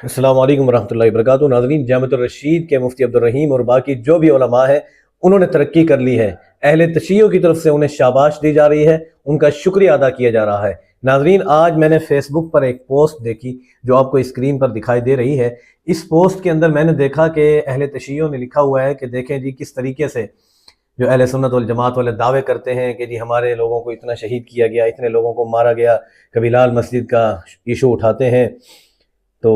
अस्सलाम वालेकुम रहमतुल्लाहि वबरकातुहू। नाज़रीन, जामिअतुर रशीद के मुफ्ती अब्दुल रहीम और बाकी जो भी उलमा है उन्होंने तरक्की कर ली है। अहले तशय्युअ की तरफ से उन्हें शाबाश दी जा रही है, उनका शुक्रिया अदा किया जा रहा है। नाज़रीन, आज मैंने फेसबुक पर एक पोस्ट देखी जो आपको स्क्रीन पर दिखाई दे रही है। इस पोस्ट के अंदर मैंने देखा कि अहले तशय्युअ ने लिखा हुआ है कि देखें जी किस तरीके से जो अहले सुन्नत वल जमात वाले दावे करते हैं कि जी हमारे लोगों को इतना शहीद किया गया, इतने लोगों को मारा गया, कभी लाल मस्जिद का इशू उठाते हैं। तो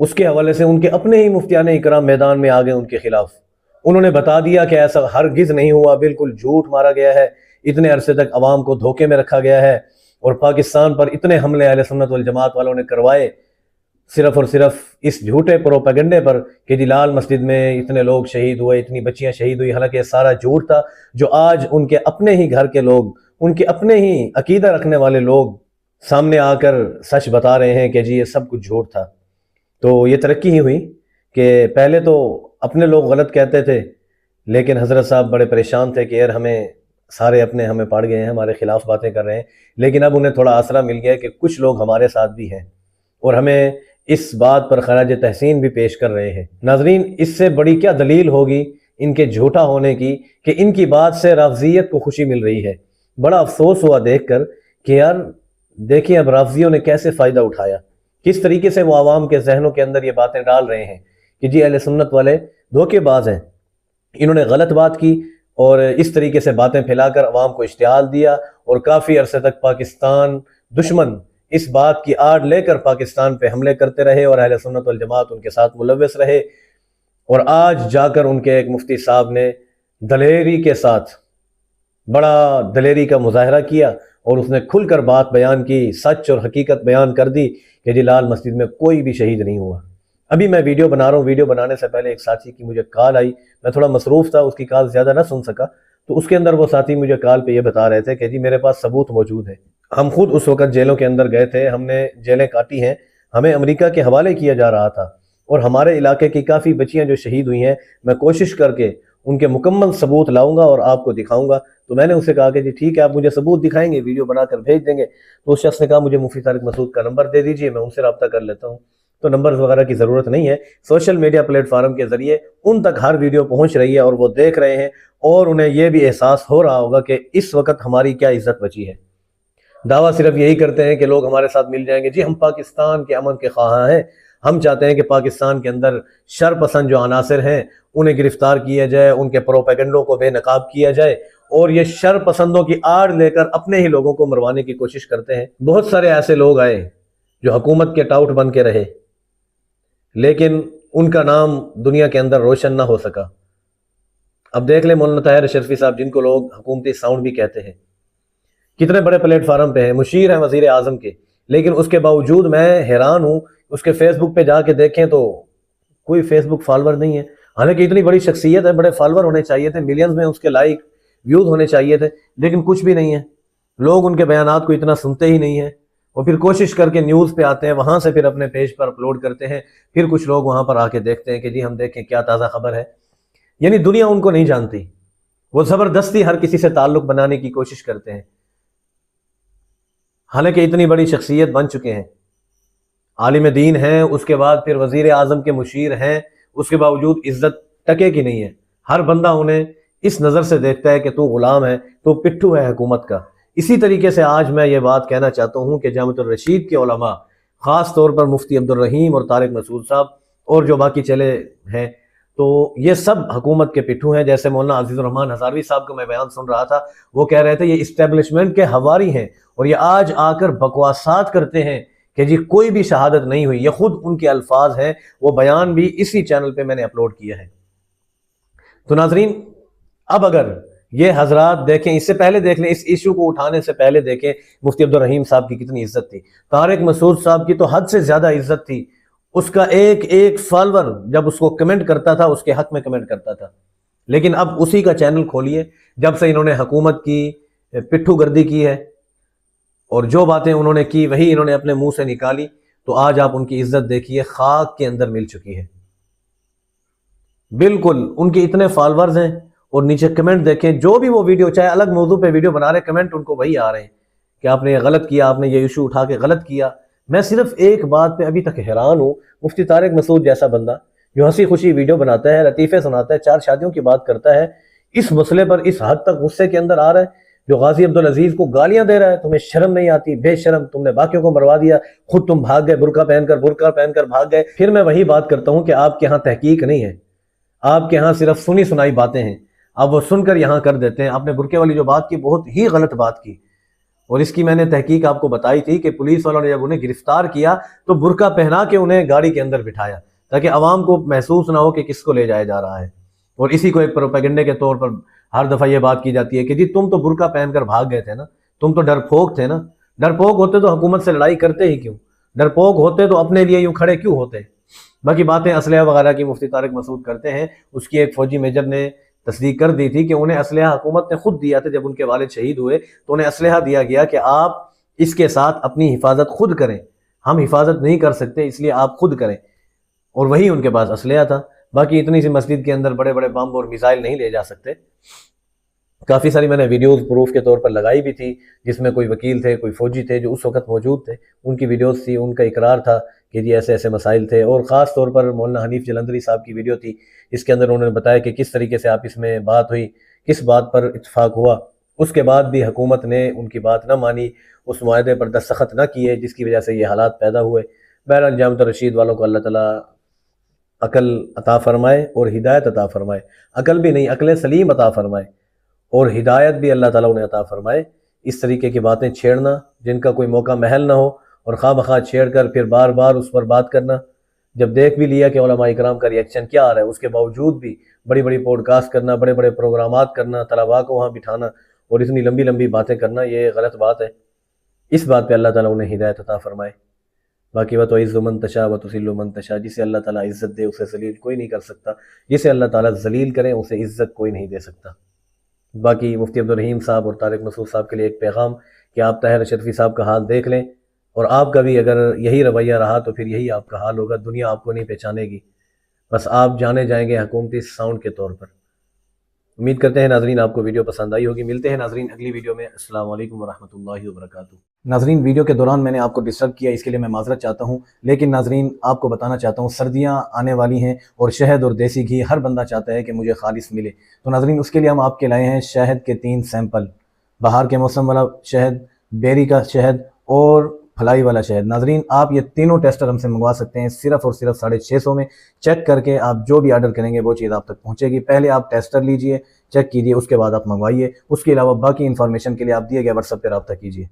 उसके हवाले से उनके अपने ही मुफ्तियान इकराम मैदान में आ गए उनके खिलाफ। उन्होंने बता दिया कि ऐसा हरगिज़ नहीं हुआ, बिल्कुल झूठ मारा गया है, इतने अरसे तक अवाम को धोखे में रखा गया है और पाकिस्तान पर इतने हमले अहले सुन्नत वल जमात वालों ने करवाए सिर्फ और सिर्फ इस झूठे प्रोपेगेंडे पर कि जी लाल मस्जिद में इतने लोग शहीद हुए, इतनी बच्चियां शहीद हुई। हालांकि ये सारा झूठ था, जो आज उनके अपने ही घर के लोग, उनके अपने ही अकीदा रखने वाले लोग सामने आकर सच बता रहे हैं कि जी ये सब कुछ झूठ था। तो ये तरक्की ही हुई कि पहले तो अपने लोग गलत कहते थे, लेकिन हज़रत साहब बड़े परेशान थे कि यार हमें सारे अपने हमें पड़ गए हैं, हमारे खिलाफ बातें कर रहे हैं। लेकिन अब उन्हें थोड़ा आसरा मिल गया है कि कुछ लोग हमारे साथ भी हैं और हमें इस बात पर खराज तहसीन भी पेश कर रहे हैं। नाजरीन, इससे बड़ी क्या दलील होगी इनके झूठा होने की कि इनकी बात से राफजियत को खुशी मिल रही है। बड़ा अफसोस हुआ देखकर कि यार देखिए अब राफजियों ने कैसे फ़ायदा उठाया, किस तरीके से वो आवाम के जहनों के अंदर ये बातें डाल रहे हैं कि जी अहले सुन्नत वाले धोखेबाज हैं, इन्होंने गलत बात की और इस तरीके से बातें फैलाकर अवाम को इश्तिहाल दिया और काफ़ी अरसे तक पाकिस्तान दुश्मन इस बात की आड़ लेकर पाकिस्तान पे हमले करते रहे और अहले सुन्नत वल जमात उनके साथ मुलव्वस रहे। और आज जाकर उनके एक मुफ्ती साहब ने दलेरी के साथ बड़ा दलेरी का मुजाहरा किया और उसने खुलकर बात बयान की, सच और हकीकत बयान कर दी कि जी लाल मस्जिद में कोई भी शहीद नहीं हुआ। अभी मैं वीडियो बना रहा हूँ, वीडियो बनाने से पहले एक साथी की मुझे कॉल आई, मैं थोड़ा मसरूफ़ था, उसकी कॉल ज़्यादा ना सुन सका। तो उसके अंदर वो साथी मुझे कॉल पे ये बता रहे थे कि जी मेरे पास सबूत मौजूद है, हम खुद उस वक्त जेलों के अंदर गए थे, हमने जेलें काटी हैं, हमें अमेरिका के हवाले किया जा रहा था और हमारे इलाके की काफ़ी बच्चियाँ जो शहीद हुई हैं, मैं कोशिश करके उनके मुकम्मल सबूत लाऊंगा और आपको दिखाऊंगा। तो मैंने उसे कहा कि जी ठीक है, आप मुझे सबूत दिखाएंगे, वीडियो बनाकर भेज देंगे। तो उस शख्स ने कहा मुझे मुफ्ती तारिक मसूद का नंबर दे दीजिए, मैं उनसे रब्ता कर लेता हूँ। तो नंबर वगैरह की ज़रूरत नहीं है, सोशल मीडिया प्लेटफार्म के ज़रिए उन तक हर वीडियो पहुँच रही है और वो देख रहे हैं और उन्हें यह भी एहसास हो रहा होगा कि इस वक्त हमारी क्या इज्जत बची है। दावा सिर्फ यही करते हैं कि लोग हमारे साथ मिल जाएंगे, जी हम पाकिस्तान के अमन के ख्वाह हैं, हम चाहते हैं कि पाकिस्तान के अंदर शर पसंद जो अनासर हैं उन्हें गिरफ्तार किया जाए, उनके प्रोपेगेंडों को बेनकाब किया जाए और ये शर पसंदों की आड़ लेकर अपने ही लोगों को मरवाने की कोशिश करते हैं। बहुत सारे ऐसे लोग आए जो हुकूमत के टाउट बन के रहे, लेकिन उनका नाम दुनिया के अंदर रोशन ना हो सका। अब देख ले मौलाना ताहिर अशरफी साहब, जिनको लोग हुकूमती साउंड भी कहते हैं, कितने बड़े प्लेटफार्म पे हैं, मुशीर हैं वजीर आजम के, लेकिन उसके बावजूद मैं हैरान हूँ, उसके फेसबुक पे जाके देखें तो कोई फेसबुक फॉलोअर नहीं है। हालांकि इतनी बड़ी शख्सियत है, बड़े फॉलोअर होने चाहिए थे, मिलियंस में उसके लाइक व्यूज होने चाहिए थे, लेकिन कुछ भी नहीं है। लोग उनके बयानात को इतना सुनते ही नहीं है और फिर कोशिश करके न्यूज़ पे आते हैं, वहां से फिर अपने पेज पर अपलोड करते हैं, फिर कुछ लोग वहां पर आके देखते हैं कि जी हम देखें क्या ताज़ा खबर है। यानी दुनिया उनको नहीं जानती, वो ज़बरदस्ती हर किसी से ताल्लुक बनाने की कोशिश करते हैं। हालांकि इतनी बड़ी शख्सियत बन चुके हैं, आलिम दीन हैं, उसके बाद फिर वजीर आजम के मुशीर हैं, उसके बावजूद इज्जत टके की नहीं है। हर बंदा उन्हें इस नज़र से देखता है कि तू गुलाम है, तू पिट्ठू है हुकूमत का। इसी तरीके से आज मैं ये बात कहना चाहता हूँ कि जामिअतुर रशीद के उलमा, ख़ास तौर पर मुफ्ती अब्दुल रहीम और तारिक मसूद साहब और जो बाकी चले हैं, तो ये सब हुकूमत के पिट्ठू हैं। जैसे मौलाना अजीज़ुर रहमान हज़ारवी साहब का मैं बयान सुन रहा था, वो कह रहे थे ये इस्टेब्लिशमेंट के हवारी हैं और ये आज आकर बकवासात करते हैं कि जी कोई भी शहादत नहीं हुई। ये खुद उनके अल्फाज हैं, वो बयान भी इसी चैनल पे मैंने अपलोड किया है। तो नाजरीन, अब अगर ये हजरात देखें, इससे पहले देख लें, इस इशू को उठाने से पहले देखें मुफ्ती अब्दुल रहीम साहब की कितनी इज्जत थी, तारिक मसूद साहब की तो हद से ज्यादा इज्जत थी। उसका एक एक फॉलोअर जब उसको कमेंट करता था उसके हक में कमेंट करता था। लेकिन अब उसी का चैनल खोलिए, जब से इन्होंने हुकूमत की पिट्ठू गर्दी की है और जो बातें उन्होंने की वही इन्होंने अपने मुंह से निकाली, तो आज आप उनकी इज्जत देखिए खाक के अंदर मिल चुकी है। बिल्कुल उनके इतने फॉलोअर्स हैं और नीचे कमेंट देखें, जो भी वो वीडियो, चाहे अलग मौजू पे वीडियो बना रहे, कमेंट उनको वही आ रहे हैं कि आपने ये गलत किया, आपने ये इशू उठा के गलत किया। میں صرف ایک بات پہ ابھی تک حیران ہوں، مفتی طارق مسعود جیسا بندہ جو ہنسی خوشی ویڈیو بناتا ہے، لطیفے سناتا ہے، 4 شادیوں کی بات کرتا ہے، اس مسئلے پر اس حد تک غصے کے اندر آ رہا ہے، جو غازی عبدالعزیز کو گالیاں دے رہا ہے، تمہیں شرم نہیں آتی؟ بے شرم، تم نے باقیوں کو مروا دیا، خود تم بھاگ گئے، برقع پہن کر بھاگ گئے۔ پھر میں وہی بات کرتا ہوں کہ آپ کے ہاں تحقیق نہیں ہے، آپ کے ہاں صرف سنی سنائی باتیں ہیں، آپ وہ سن کر یہاں کر دیتے ہیں۔ آپ نے برقعے والی جو بات کی، بہت ہی غلط بات کی، اور اس کی میں نے تحقیق آپ کو بتائی تھی کہ پولیس والوں نے جب انہیں گرفتار کیا تو برقع پہنا کے انہیں گاڑی کے اندر بٹھایا تاکہ عوام کو محسوس نہ ہو کہ کس کو لے جایا جا رہا ہے، اور اسی کو ایک پروپیگنڈے کے طور پر ہر دفعہ یہ بات کی جاتی ہے کہ جی تم تو برقع پہن کر بھاگ گئے تھے نا، تم تو ڈرپوک تھے نا۔ ڈرپوک ہوتے تو حکومت سے لڑائی کرتے ہی کیوں؟ ڈرپوک ہوتے تو اپنے لیے یوں کھڑے کیوں ہوتے؟ باقی باتیں اسلحہ وغیرہ کی مفتی طارق مسعود کرتے ہیں، اس کی ایک فوجی میجر نے تصدیق کر دی تھی کہ انہیں اسلحہ حکومت نے خود دیا تھا۔ جب ان کے والد شہید ہوئے تو انہیں اسلحہ دیا گیا کہ آپ اس کے ساتھ اپنی حفاظت خود کریں، ہم حفاظت نہیں کر سکتے اس لیے آپ خود کریں، اور وہی ان کے پاس اسلحہ تھا۔ باقی اتنی سی مسجد کے اندر بڑے بڑے بم اور میزائل نہیں لے جا سکتے۔ کافی ساری میں نے ویڈیوز پروف کے طور پر لگائی بھی تھی، جس میں کوئی وکیل تھے، کوئی فوجی تھے جو اس وقت موجود تھے، ان کی ویڈیوز تھی، ان کا اقرار تھا کہ جی ایسے ایسے مسائل تھے، اور خاص طور پر مولانا حنیف جلندری صاحب کی ویڈیو تھی، اس کے اندر انہوں نے بتایا کہ کس طریقے سے آپس میں بات ہوئی، کس بات پر اتفاق ہوا، اس کے بعد بھی حکومت نے ان کی بات نہ مانی، اس معاہدے پر دستخط نہ کیے، جس کی وجہ سے یہ حالات پیدا ہوئے۔ بہرحال جامعۃ الرشید والوں کو اللہ تعالیٰ عقل عطا فرمائے اور ہدایت عطا فرمائے، عقل بھی نہیں، عقل سلیم عطا فرمائے، اور ہدایت بھی اللہ تعالیٰ انہیں عطا فرمائے۔ اس طریقے کی باتیں چھیڑنا جن کا کوئی موقع محل نہ ہو اور خواہ بخواہ چھیڑ کر پھر بار بار اس پر بات کرنا، جب دیکھ بھی لیا کہ علماء کرام کا ری ایکشن کیا آ رہا ہے، اس کے باوجود بھی بڑی بڑی پوڈ کاسٹ کرنا، بڑے بڑے پروگرامات کرنا، طلباء کو وہاں بٹھانا اور اتنی لمبی لمبی باتیں کرنا، یہ غلط بات ہے۔ اس بات پہ اللہ تعالیٰ انہیں ہدایت عطا فرمائے۔ باقی وَتُعِزُّ مَن تَشَاءُ وَتُذِلُّ مَن تَشَاءُ، جسے اللہ تعالیٰ عزت دے اسے ذلیل کوئی نہیں کر سکتا، جسے اللہ تعالیٰ ذلیل کرے اسے عزت کوئی نہیں دے سکتا۔ باقی مفتی عبدالرحیم صاحب اور طارق مسعود صاحب کے لیے ایک پیغام کہ آپ طاہر اشرفی صاحب کا حال دیکھ لیں، اور آپ کا بھی اگر یہی رویہ رہا تو پھر یہی آپ کا حال ہوگا، دنیا آپ کو نہیں پہچانے گی، بس آپ جانے جائیں گے حکومتی ساؤنڈ کے طور پر۔ امید کرتے ہیں ناظرین آپ کو ویڈیو پسند آئی ہوگی۔ ملتے ہیں ناظرین اگلی ویڈیو میں۔ السلام علیکم ورحمۃ اللہ وبرکاتہ۔ ناظرین ویڈیو کے دوران میں نے آپ کو ڈسٹرب کیا، اس کے لیے میں معذرت چاہتا ہوں، لیکن ناظرین آپ کو بتانا چاہتا ہوں سردیاں آنے والی ہیں اور شہد اور دیسی گھی ہر بندہ چاہتا ہے کہ مجھے خالص ملے، تو ناظرین اس کے لیے ہم آپ کے لائے ہیں شہد کے 3 سیمپل، بہار کے موسم والا شہد، بیری کا شہد اور پھلائی والا شہد۔ ناظرین آپ یہ تینوں ٹیسٹر ہم سے منگوا سکتے ہیں صرف اور صرف 650 میں۔ چیک کر کے آپ جو بھی آرڈر کریں گے وہ چیز آپ تک پہنچے گی۔ پہلے آپ ٹیسٹر لیجئے، چیک کیجئے، اس کے بعد آپ منگوائیے۔ اس کے علاوہ باقی انفارمیشن کے لیے آپ دیے گئے واٹس ایپ پہ رابطہ کیجئے۔